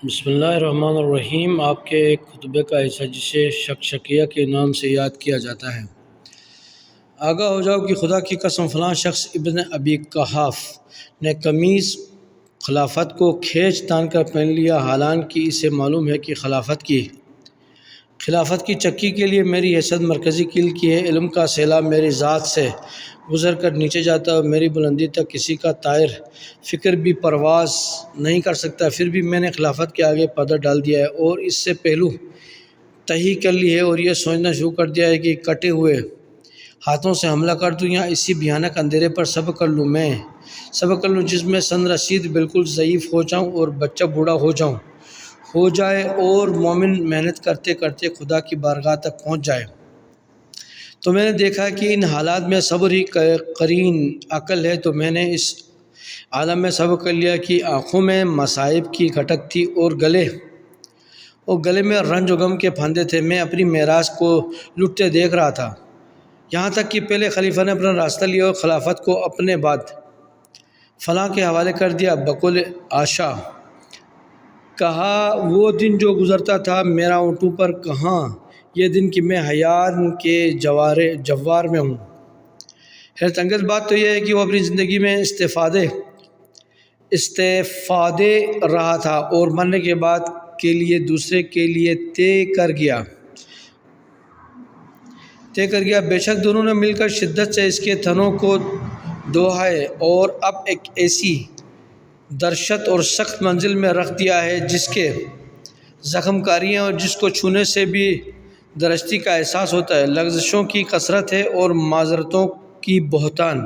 بسم اللہ الرحمن الرحیم۔ آپ کے ایک خطبے کا حصہ جسے شکشکیہ کے نام سے یاد کیا جاتا ہے۔ آگاہ ہو جاؤ کہ خدا کی قسم فلاں شخص ابن ابی قحاف نے قمیص خلافت کو کھینچ تان کر پہن لیا، حالانکہ اسے معلوم ہے کہ خلافت کی چکی کے لیے میری حیثیت مرکزی کیل کی ہے۔ علم کا سیلاب میری ذات سے گزر کر نیچے جاتا ہے اور میری بلندی تک کسی کا طائر فکر بھی پرواز نہیں کر سکتا، پھر بھی میں نے خلافت کے آگے پردہ ڈال دیا ہے اور اس سے پہلو تہی کر لی ہے اور یہ سوچنا شروع کر دیا ہے کہ کٹے ہوئے ہاتھوں سے حملہ کر دوں یا اسی بھیانک اندھیرے پر صبر کر لوں جس میں سن رسید بالکل ضعیف ہو جاؤں اور بچہ بوڑھا ہو جائے اور مومن محنت کرتے کرتے خدا کی بارگاہ تک پہنچ جائے۔ تو میں نے دیکھا کہ ان حالات میں صبر ہی قرین عقل ہے، تو میں نے اس عالم میں صبر کر لیا کہ آنکھوں میں مصائب کی کھٹک تھی اور گلے میں رنج و غم کے پھندے تھے۔ میں اپنی معراج کو لٹتے دیکھ رہا تھا، یہاں تک کہ پہلے خلیفہ نے اپنا راستہ لیا اور خلافت کو اپنے بعد فلاں کے حوالے کر دیا۔ بقول عائشہ کہا، وہ دن جو گزرتا تھا میرا اونٹوں پر، کہاں یہ دن کہ میں حیان کے جوار میں ہوں۔ حیرت انگیز بات تو یہ ہے کہ وہ اپنی زندگی میں استفادے رہا تھا اور مرنے کے بعد کے لیے دوسرے کے لیے طے کر گیا۔ بے شک دونوں نے مل کر شدت سے اس کے تنوں کو دوہا ہے اور اب ایک ایسی درشت اور سخت منزل میں رکھ دیا ہے جس کے زخم کاری ہیں اور جس کو چھونے سے بھی درشتی کا احساس ہوتا ہے۔ لغزشوں کی کثرت ہے اور معذرتوں کی بہتان